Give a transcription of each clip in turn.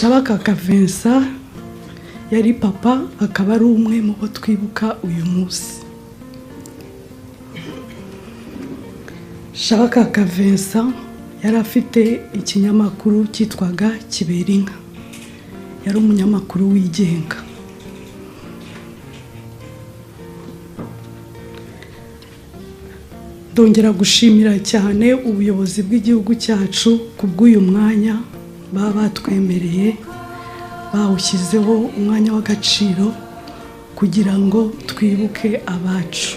Shabaka Vincent yari papa akaba ari umwe mu bo twibuka uyu munsi. Shabaka Vincent yari afite ikinyamakuru cyitwaga Kiberinka, yari umunyamakuru wigenga. Ndongera gushimira cyane ubuyobozi bw'igihugu cyacu kubw'uyu mwanya baba batwemereye, bawushyizeho umwanya w'agaciro kugira ngo twibuke abacu.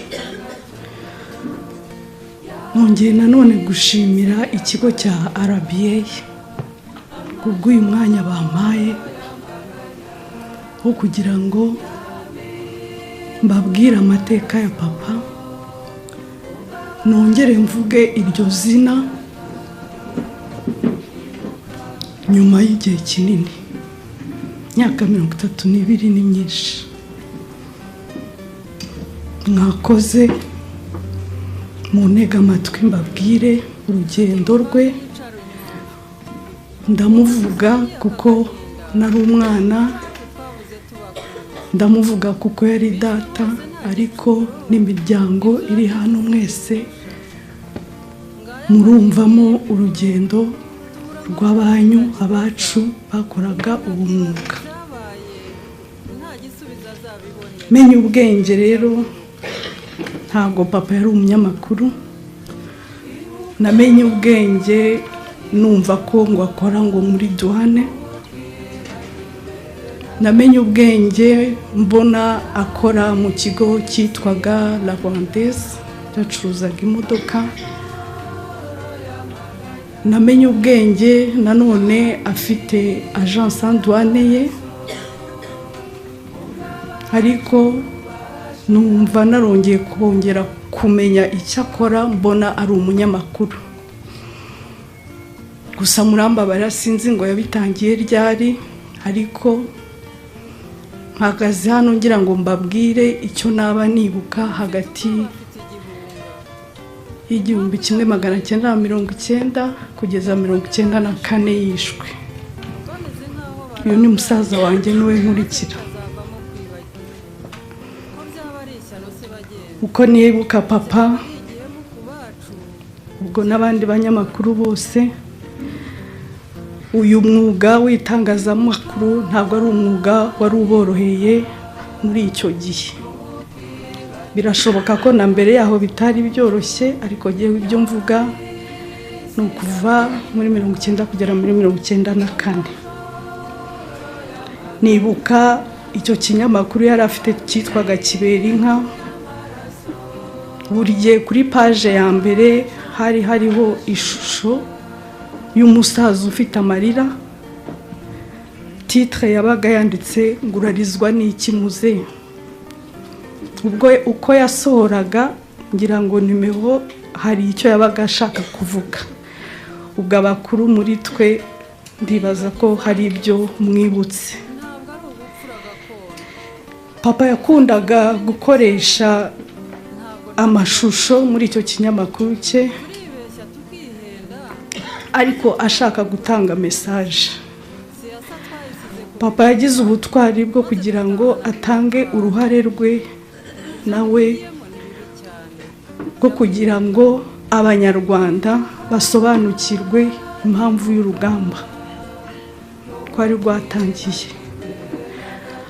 Nongeye nanone gushimira ikigo cya RBA kubw'uyu mwanya bampaye wo kugira ngo mbabwire amateka ya papa, nongere mvuge iryo zina nyuma y'igihe kinini. Myaka 32 ni myinshi. Mwakoze mu ntega amatwi mbabwire urugendo rwe. Ndamuvuga kuko nari umwana, ndamuvuga kuko yari data, ariko n'imiryango iri hano mwese murumvamo urugendo rw'abanyu abacu bakoraga ubu mwuga. Menye ubwenge rero, ntabwo papa yari umunyamakuru. Namenye ubwenge numva ko ngo akora ngo muri douane. Namenye ubwenge mbona akora mu kigo cyitwaga La Rwandaise yacuruzaga imodoka. Namenye ubwenge nanone afite agence douane ye, ariko numva narongeye kongera kumenya icyo akora, mbona ari umunyamakuru. Gusa murambabarira sinzi ngo yabitangiye ryari, ariko mpagaze hano ngira ngo mbabwire icyo naba nibuka hagati y'1990 kugeza 1994 yishwe. Uyu ni musaza wanjye niwe nkurikira. Uko nibuka papa, ubwo n'abandi banyamakuru bose, uyu mwuga w'itangazamakuru ntabwo ari umwuga wari uboroheye muri icyo gihe. Birashoboka ko na mbere yaho bitari byoroshye, ariko giye ibyo mvuga ni ukuva muri 1990 kugera muri 1994. Nibuka icyo kinyamakuru yari afite cyitwaga Kiberinka. Buriye kuri page ya mbere hari hariho ishusho y'umusaza ufite amarira. Titre yabaga yanditse ngurarizwa n'iki muze. Ubwo uko yasohoraga ngira ngo nimero hari icyo yabaga ashaka kuvuga. Ubwo abakuru muri twe ndibaza ko hari ibyo mwibutse. Papa yakundaga gukoresha amashusho muri icyo kinyamakuru cye, ariko ashaka gutanga message. Papa yagize ubutwari bwo kugira ngo atange uruhare rwe nawe bwo kugira ngo abanyarwanda basobanukirwe impamvu y'urugamba kwari rwatangiye.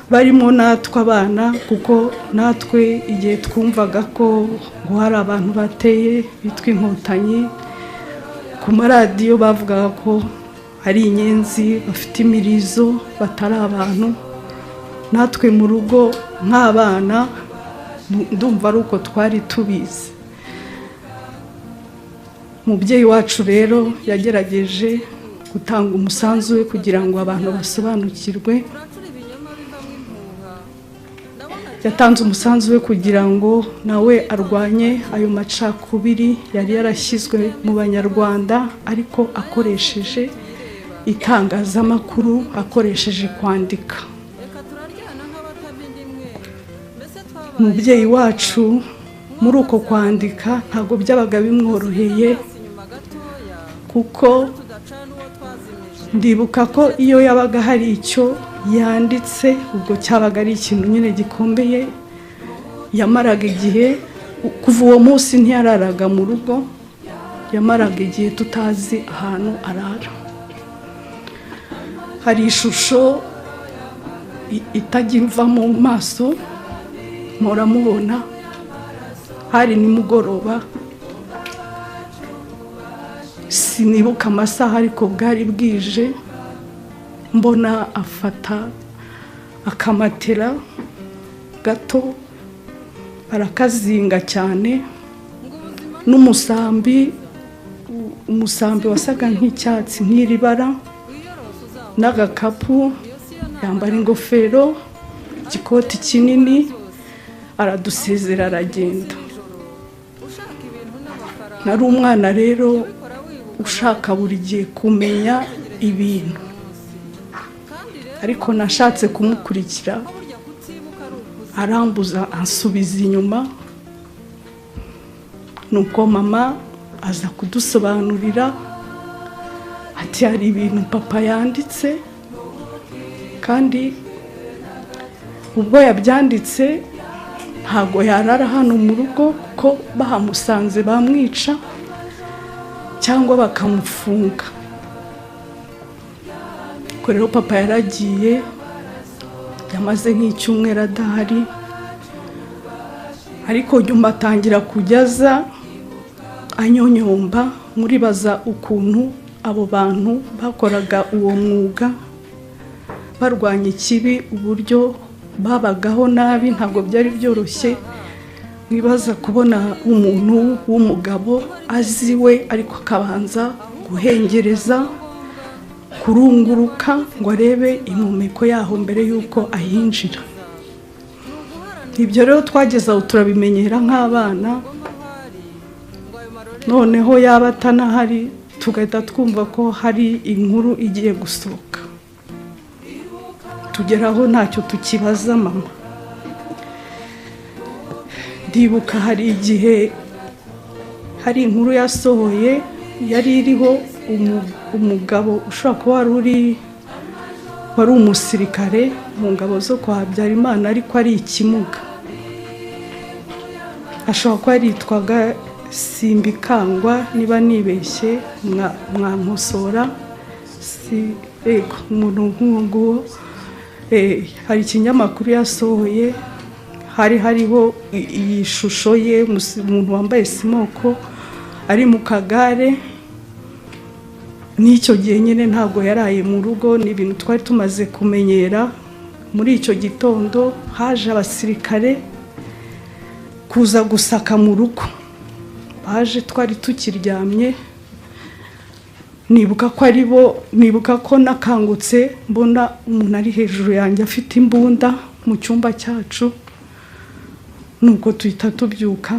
Barimo natwe abana, kuko natwe igihe twumvaga ko ngo hari abantu bateye bitwa inkotanyi, ku maradiyo bavugaga ko hari inyenzi bafite imirizo batari abantu. Natwe mu rugo nk'abana ndumva ari uko twari tubizi. Umubyeyi wacu rero yagerageje gutanga umusanzu we kugira ngo abantu basobanukirwe. Yatanze umusanzu we kugira ngo nawe arwanye ayo macakubiri yari yarashyizwe mu banyarwanda, ariko akoresheje itangazamakuru, akoresheje kwandika. Umubyeyi wacu muri uko kwandika ntabwo byabaga bimworoheye, kuko ndibuka ko iyo yabaga hari icyo yanditse ubwo cyabaga ari ikintu nyine gikomeye, yamaraga igihe, kuva uwo munsi ntiyararaga mu rugo, yamaraga igihe tutazi ahantu arara. Hari ishusho itajya iva mu maso, muramubona, hari nimugoroba, sinibuka amasaha ariko bwari bwije, mbona afata akamatera gato arakazinga cyane n'umusambi, umusambi wasaga nk'icyatsi nk'iribara, n'agakapu, yambara ingofero, igikoti kinini, aradusezera aragenda. Nari umwana rero ushaka buri gihe kumenya ibintu, ariko nashatse kumukurikira, arambuza ansubiza inyuma, nuko mama aza kudusobanurira ati hari ibintu papa yanditse, kandi ubwo yabyanditse ntago yarara hano mu rugo kuko bahamusanze bamwica cyangwa bakamufunga. Ko rero papa yaragiye, yamaze nk'icyumweru adahari, ariko nyuma atangira kujyaza anyonyomba, muribaza ukuntu abo bantu bakoraga uwo mwuga barwanya ikibi, uburyo babagaho nabi, ntabwo byari byoroshye. Mwibaza kubona umuntu w'umugabo aziwe ariko akabanza guhengereza, kurunguruka ngo arebe impumeko yaho mbere y'uko ahinjira. Ibyo rero twageze aho turabimenyera nk'abana, noneho yaba atanahari tugahita twumva ko hari inkuru igiye gusohoka, tugeraho ntacyo tukibaza mama. Ndibuka hari igihe hari inkuru yasohoye yari iriho umugabo ushobora kuba wari umusirikare mu ngabo zo kwa Habyarimana, ariko ari ikimuga. Ashobora kuba yaritwaga Simbikangwa, niba nibeshye mwankosora, si ego umuntu nk'uwo. Hari ikinyamakuru yasohoye, hari hariho iyi shusho ye, umuntu wambaye simoko ari mu kagare. N'icyo gihe nyine ntabwo yaraye mu rugo, ni ibintu twari tumaze kumenyera. Muri icyo gitondo haje abasirikare kuza gusaka mu rugo, baje twari tukiryamye. Nibuka ko nakangutse mbona umuntu ari hejuru yanjye afite imbunda mu cyumba cyacu, nuko tuhita tubyuka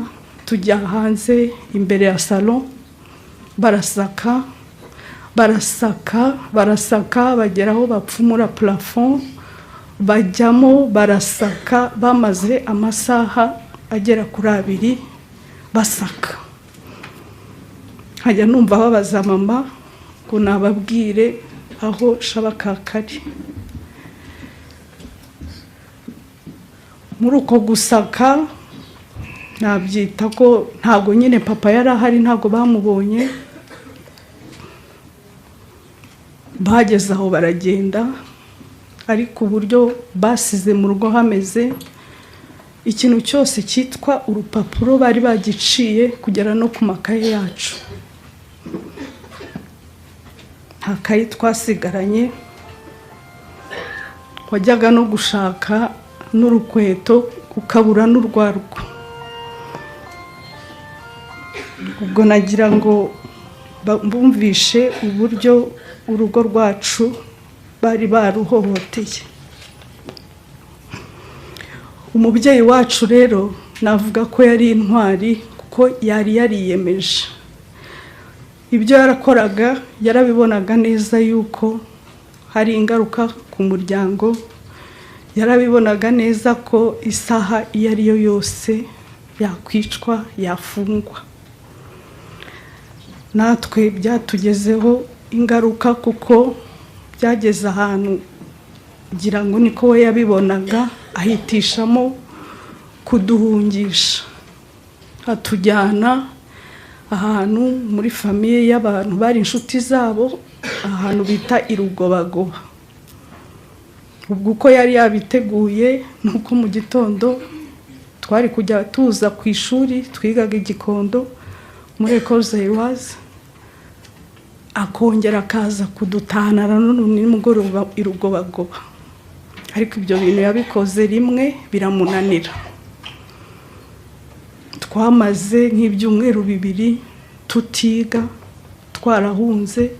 tujya hanze imbere ya salon, barasaka bageraho bapfumura plafond, bajyamo barasaka, bamaze amasaha agera kuri 2 basaka. Hajya numva babaza mama ngo nababwire aho Shabaka kari. Muri uko gusaka nabyita ko ntago nyine papa yari ahari, ntago bamubonye. Bageze aho baragenda, ariko uburyo basize mu rugo hameze, ikintu cyose cyitwa urupapuro bari bagiciye kugera no ku makaye yacu. Nta kayi twasigaranye, wajyaga no gushaka n'urukweto ukabura n'urwarwo. Ubwo nagira ngo bumvishe uburyo urugo rwacu bari baruhohoteye. Umubyeyi wacu rero navuga ko yari intwari, kuko yari yariyemeje. Ibyo yarakoraga yarabibonaga neza yuko hari ingaruka ku muryango, yarabibonaga neza ko isaha iyo ari yo yose yakwicwa, yafungwa. Natwe byatugezeho ingaruka, kuko byageze ahantu ngira ngo niko we yabibonaga, ahitishamo kuduhungisha, atujyana ahantu muri famiye y'abantu bari inshuti zabo, ahantu bita Irugobagoba. Ubwo uko yari yabiteguye nuko mu gitondo twari kujya tuza ku ishuri, twigaga Igikondo muri Ecole Zaïroise, akongera akaza kudutana none nimugoroba Irugobagoba. Ariko ibyo bintu yabikoze rimwe biramunanira. Twamaze nk'ibyumweru 2 tutiga, twarahunze.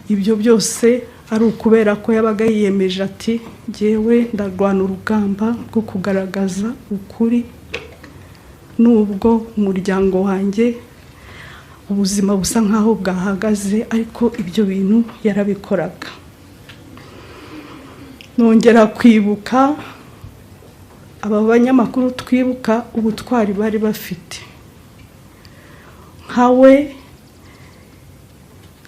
Ibyo byose ari ukubera ko yabaga yiyemeje ati ngewe ndarwana urugamba rwo kugaragaza ukuri, nubwo umuryango wanjye ubuzima busa nkaho bwahagaze, ariko ibyo bintu yarabikoraga. Nongera kwibuka aba banyamakuru twibuka ubutwari bari bafite. Nkawe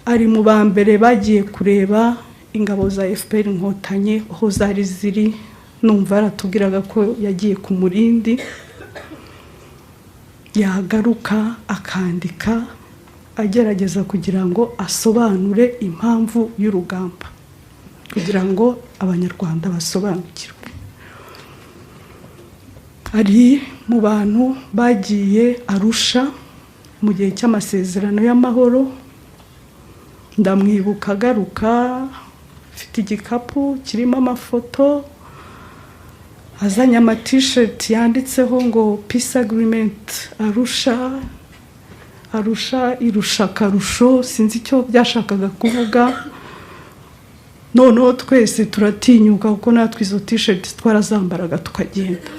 ari mu bambere bagiye kureba ingabo za FPR Inkotanyi aho zari ziri, numva aratubwiraga ko yagiye ku Murindi, yagaruka akandika agerageza kugira ngo asobanure impamvu y'urugamba, kugira ngo abanyarwanda basobanukirwe. Ari mu bantu bagiye Arusha mu gihe cy'amasezerano y'amahoro. Ndamwibuka agaruka afite igikapu kirimo amafoto, azanye t-shirt yanditseho ngo Peace Agreement Arusha, Arusha irusha akarusho, sinzi icyo byashakaga kuvuga. Noneho twese turatinyuka kuko natwe izo t-shirt twarazambaraga tukagenda.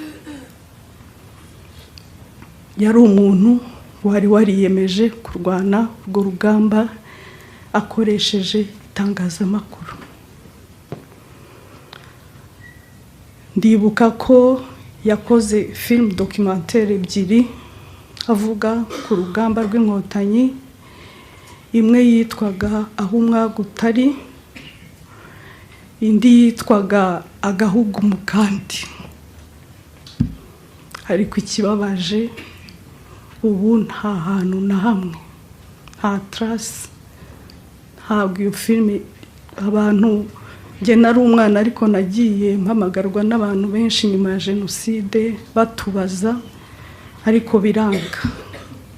Yari umuntu wari wariyemeje kurwana urwo rugamba akoresheje itangazamakuru. Ndibuka ko yakoze film documentaire 2 avuga ku rugamba rw'Inkotanyi, imwe yitwaga Aho Umwaga Utari, indi yitwaga Agahugu mu Kandi. Ariko ikibabaje ubu nta hantu na hamwe, nta trace, ntabwo iyo filime abantu. Nge nari umwana ariko nagiye mpamagarwa n'abantu benshi nyuma ya Jenoside batubaza, ariko biranga,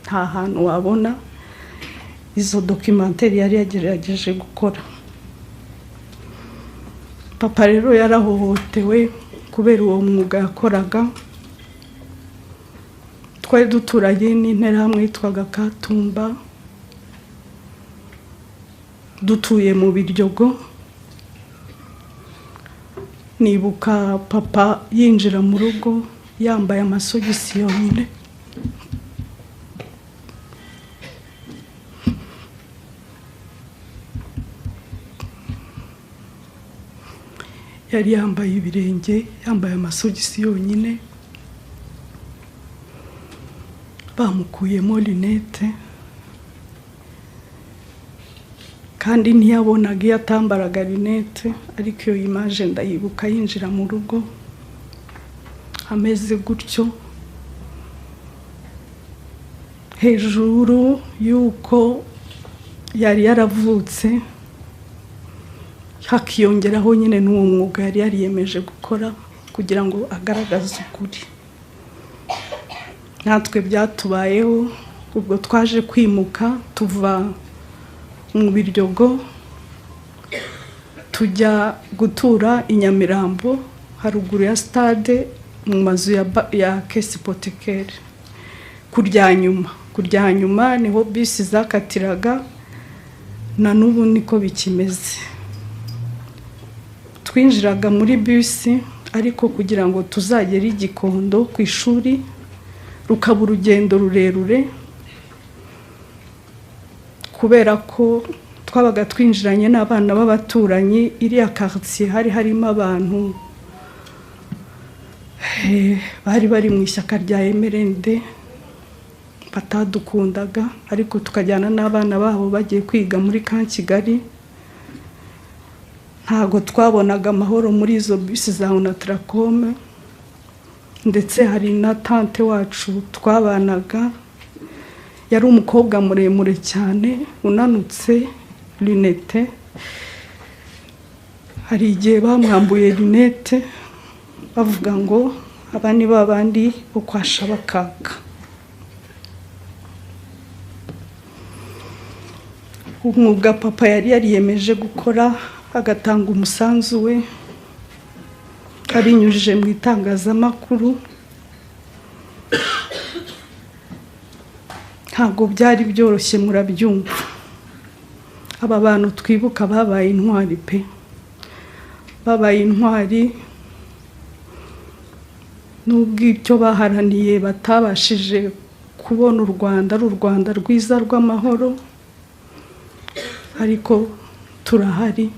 nta hantu wabona izo documentaire yari yagerageje gukora. Papa rero yarahohotewe kubera uwo mwuga yakoraga. Twari duturanye n'interahamwe yitwaga Katumba, dutuye mu Biryogo. Nibuka papa yinjira mu rugo yambaye amasogisi yonyine, yari yambaye ibirenge, yambaye amasogisi yonyine, bamukuyemo lunette, kandi ntiyabonaga iyo atambaraga lunette. Ariko iyo image ndayibuka yinjira mu rugo ameze gutyo. Hejuru yuko yari yaravutse, hakiyongeraho nyine n'uwo mwuga yari yariyemeje gukora kugira ngo agaragaze ukuri. Natwe byatubayeho ubwo twaje kwimuka tuva mu Biryogo tujya gutura i Nyamirambo haruguru ya stade mu mazu ya Caisse Hypothécaire. Kurya nyuma niho bisi zakatiraga, na n'ubu niko bikimeze. Twinjiraga muri bisi ariko kugira ngo tuzagere Igikondo ku ishuri rukaba urugendo rurerure, kubera ko twabaga twinjiranye n'abana b'abaturanyi. Iriya quartier hari harimo abantu bari mu ishyaka rya MRND batadukundaga, ariko tukajyana n'abana babo bagiye kwiga muri Kan Kigali. ntago twabonaga amahoro muri izo bisi za Onatracom, ndetse hari na tante wacu twabanaga yari umukobwa muremure cyane unanutse lunette. Hari igihe bamwambuye lunette bavuga ngo aba ni babandi bo kwa Shabakaka. Umwuga papa yari yariyemeje gukora agatanga umusanzu we abinyujije mu itangazamakuru, ntabwo byari byoroshye, murabyumva. Aba bantu twibuka babaye intwari pe, babaye intwari, nubwo icyo baharaniye batabashije kubona u Rwanda ari u Rwanda rwiza rw'amahoro, ariko turahari.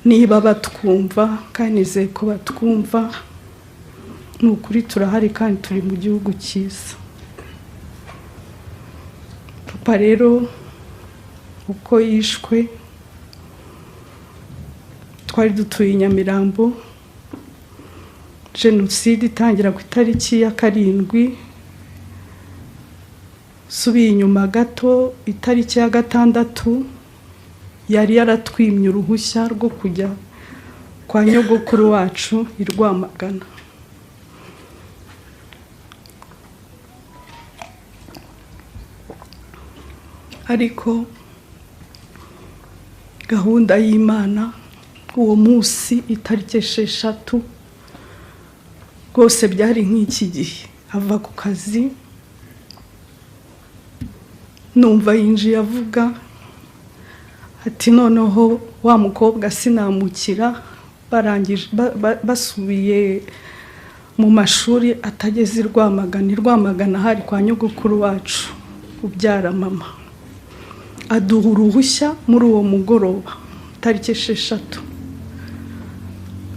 Niba batwumva kandi nizeye ko batwumva, ni ukuri turahari kandi turi mu gihugu cyiza. Papa rero uko yishwe, twari dutuye Nyamirambo, jenoside itangira ku itariki ya 7, subiye inyuma gato itariki ya 6 yari yaratwimye uruhushya rwo kujya kwa nyogokuru wacu i Rwamagana. Ariko gahunda y'Imana, uwo munsi itariki 6 rwose byari nk'iki gihe. Ava ku kazi numva yinjiye avuga ati noneho wa mukobwa sinamukira, barangije basubiye mu mashuri atageze i Rwamagana. I Rwamagana hari kwa nyogokuru wacu ubyara mama. Aduha uruhushya muri uwo mugoroba tariki 6,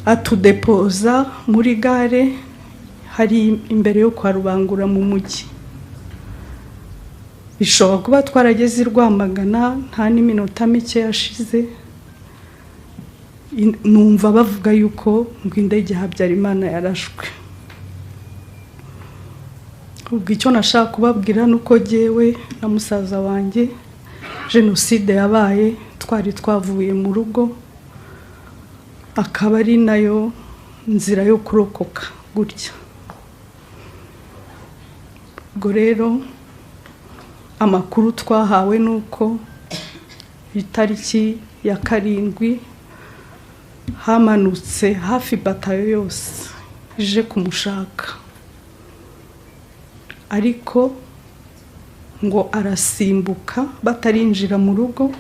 atudepoza muri gare hari imbere yo kwa Rubangura mu mujyi. Bishobora kuba twarageze i Rwamagana nta n'iminota mike yashize, numva bavuga yuko ngo indege Habyarimana yarashwe. Ubwo icyo nashaka kubabwira nuko jewe na musaza wanjye jenoside yabaye, twari twavuye mu rugo, akaba ari nayo nzira yo kurokoka gutya. Ubwo rero amakuru twahawe nuko itariki ya 7 hamanutse hafi batayo yose ije kumushaka, ariko ngo arasimbuka batarinjira mu rugo,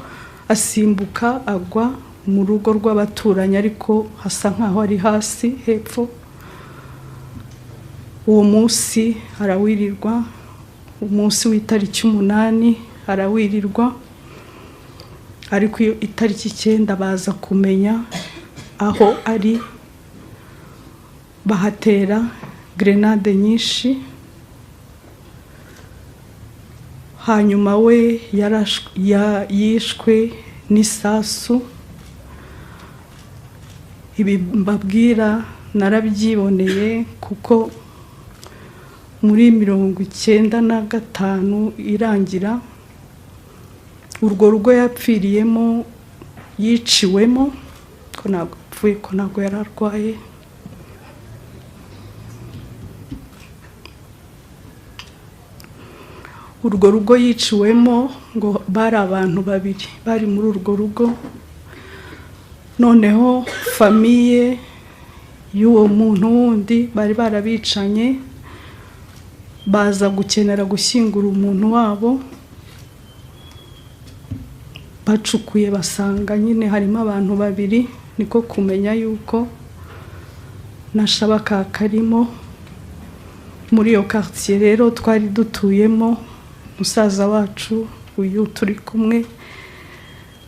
asimbuka agwa mu rugo rw'abaturanyi, ariko hasa nkaho ari hasi hepfo. Uwo munsi arawirirwa, umunsi w'itariki 8 arawirirwa, ariko iyo itariki 9 baza kumenya aho ari, bahatera grenade nyinshi. Hanyuma we yishwe n'isasu. Ibi mbabwira narabyiboneye kuko muri 95 irangira urwo rugo yapfiriyemo yiciwemo, ko ntabwo apfuye, ko ntabwo yararwaye. Urwo rugo yiciwemo ngo bari abantu 2 bari muri urwo rugo. Noneho famiye y'uwo muntu wundi bari barabicanye, baza gukenera gushyingura umuntu wabo. Bacukuye basanga nyine harimo abantu 2, niko kumenya yuko na Shabakaka arimo. Muri iyo quartier rero twari dutuyemo, musaza wacu uyu turi kumwe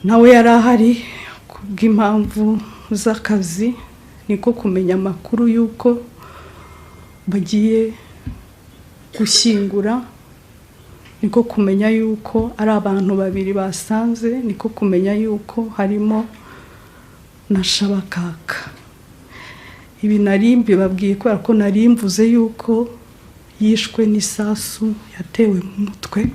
nawe yari ahari kubw'impamvu z'akazi, niko kumenya amakuru yuko bagiye gushyingura niko kumenya yuko ari abantu babiri basanze, niko kumenya yuko harimo na Shabakaka. Ibi narimbi babwiye kubera ko narimvuze yuko yishwe n'isasu yatewe mu mutwe.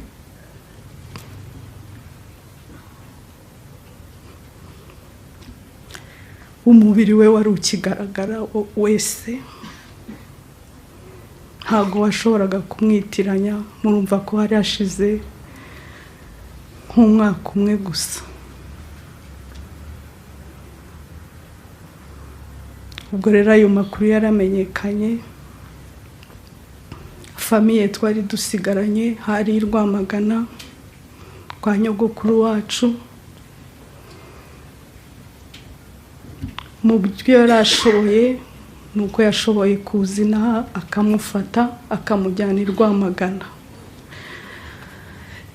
Umubiri we wari ukigaragara wese, ntabwo washoboraga kumwitiranya. Murumva ko hari hashize nk'umwaka umwe gusa. Ubwo rero ayo makuru yaramenyekanye, famiye twari dusigaranye hari i Rwamagana kwa nyogokuru wacu. Mu buryo yarashoboye nuko yashoboye kuzina akamufata akamujyana i Rwamagana.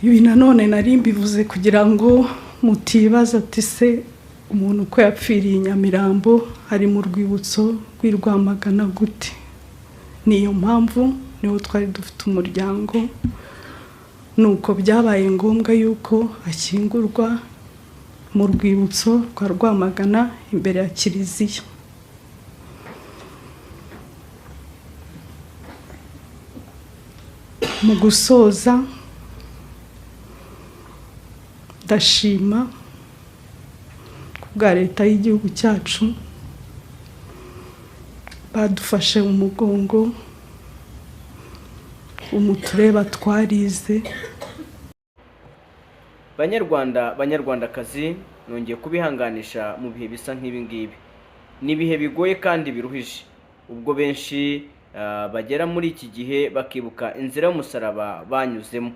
Ibi nanone nari mbivuze kugira ngo mutibaza ati se umuntu ko yapfiriye Nyamirambo ari mu rwibutso rw'i Rwamagana gute. Niyo mpamvu niho twari dufite umuryango, nuko byabaye ngombwa yuko akingurwa mu rwibutso rwa Rwamagana imbere ya kiliziya. Mu gusoza ndashima kubwa leta y'igihugu cyacu, badufashe umugongo, umutureba twarize. Banyarwandakazi, nongeye kubihanganisha mu bihe bisa nk'ibi ngibi. Ni ibihe bigoye kandi biruhije, ubwo benshi bagera muri iki gihe bakibuka inzira y'umusaraba banyuzemo.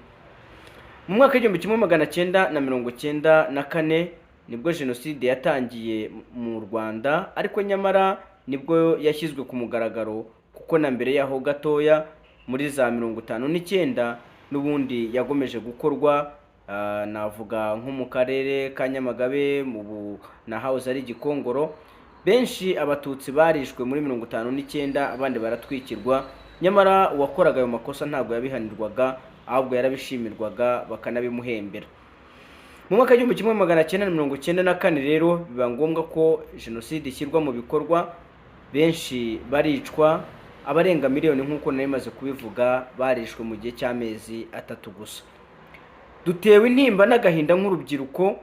Mu mwaka w'1994 nibwo jenoside yatangiye mu Rwanda, ariko nyamara nibwo yashyizwe ku mugaragaro, kuko na mbere yaho gatoya muri za 59 n'ubundi yagomeje gukorwa. Navuga nko mu karere ka Nyamagabe na house ari Gikongoro. Benshi abatutsi barishwe muri 59, abandi baratwikirwa. Nyamara uwakoraga ayo makosa ntabwo yabihanirwaga, ahubwo yarabishimirwaga bakanabimuhembera. Mu mwaka w'1994 rero biba ngombwa ko jenoside ishyirwa mu bikorwa. Benshi baricwa, abarenga miliyoni nk'uko narimaze kubivuga barishwe mu gihe cy'amezi 3 gusa. Dutewe intimba n'agahinda nk'urubyiruko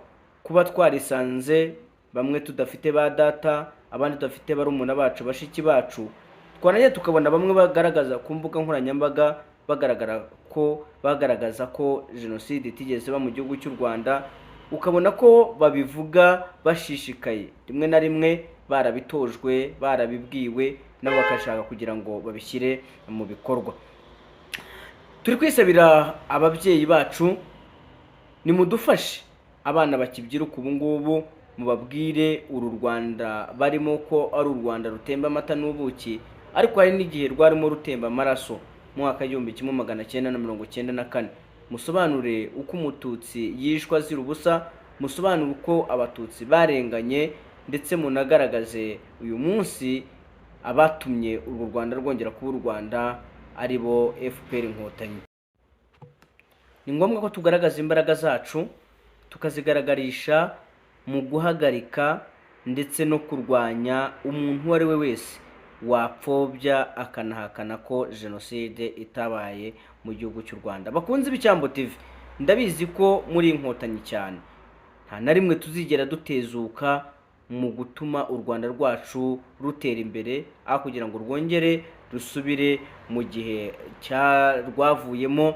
kuba twarisanze bamwe tudafite ba data, abandi tudafite barumuna bacu, bashiki bacu. Twananye tukabona bamwe bagaragaza ku mbuga nkoranyambaga bagaragaza ko jenoside itigeze ba mu gihugu cy'u Rwanda, ukabona ko babivuga bashishikaye, rimwe na rimwe barabitojwe, barabibwiwe, nabo bakashaka kugira ngo babishyire mu bikorwa. Turi kwisabira ababyeyi bacu, nimudufashe abana bakibyiruka ubu ngubu, mubabwire uru Rwanda barimo ko ari u Rwanda rutemba amata n'ubuki, ariko hari n'igihe rwarimo rutemba amaraso. Mu mwaka w'1994 musobanure uko umututsi yishwa azira ubusa, musobanure uko abatutsi barenganye, ndetse munagaragaze uyu munsi abatumye u Rwanda rwongera kuba u Rwanda ari bo FPR Inkotanyi. Ni ngombwa ko tugaragaza imbaraga zacu, tukazigaragarisha mu guhagarika ndetse no kurwanya umuntu uwo ari we wese wapfobya akanahakana ko jenoside itabaye mu gihugu cy'u Rwanda. Bakunze Ibicyambo TV, ndabizi ko muri Inkotanyi cyane, nta na rimwe tuzigera dutezuka mu gutuma u Rwanda rwacu rutera imbere, aho kugira ngo rwongere rusubire mu gihe rwavuyemo,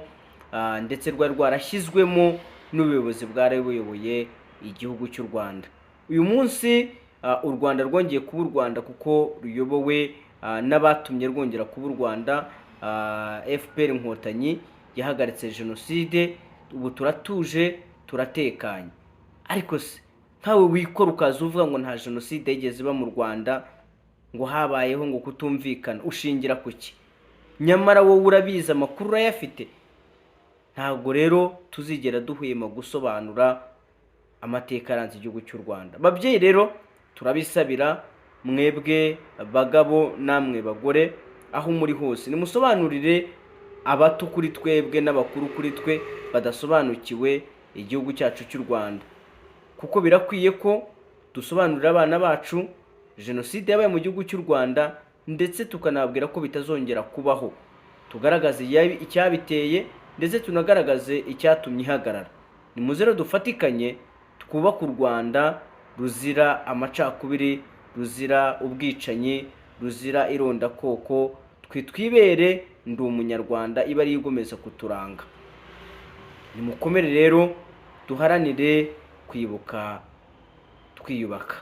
ndetse rwari rwarashyizwemo n'ubuyobozi bwari buyoboye igihugu cy'u Rwanda. Uyu munsi u Rwanda rwongeye kuba u Rwanda kuko ruyobowe n'abatumye rwongera kuba u Rwanda. FPR Inkotanyi yahagaritse jenoside, ubu turatuje, turatekanye. Ariko se nkawe wikora ukaza uvuga ngo nta jenoside yigeze iba mu Rwanda, ngo habayeho ngo kutumvikana, ushingira kuki? Nyamara wowe urabizi, amakuru urayafite. Ntabwo rero tuzigera duhwema gusobanura amateka aranze igihugu cy'u Rwanda. Babyeyi rero turabisabira, mwebwe bagabo namwe bagore, aho muri hose nimusobanurire abato kuri twebwe n'abakuru kuri twe badasobanukiwe igihugu cyacu cy'u Rwanda, kuko birakwiye ko dusobanurira abana bacu jenoside yabaye mu gihugu cy'u Rwanda, ndetse tukanababwira ko bitazongera kubaho, tugaragaze icyabiteye ndetse tunagaragaze icyatumye ihagarara. Ni muze rero dufatikanye twubaka u Rwanda ruzira amacakubiri, ruzira ubwicanyi, ruzira irondakoko, twibere ndi umunyarwanda iba ari igomeza kuturanga. Nimukomere rero duharanire kwibuka twiyubaka.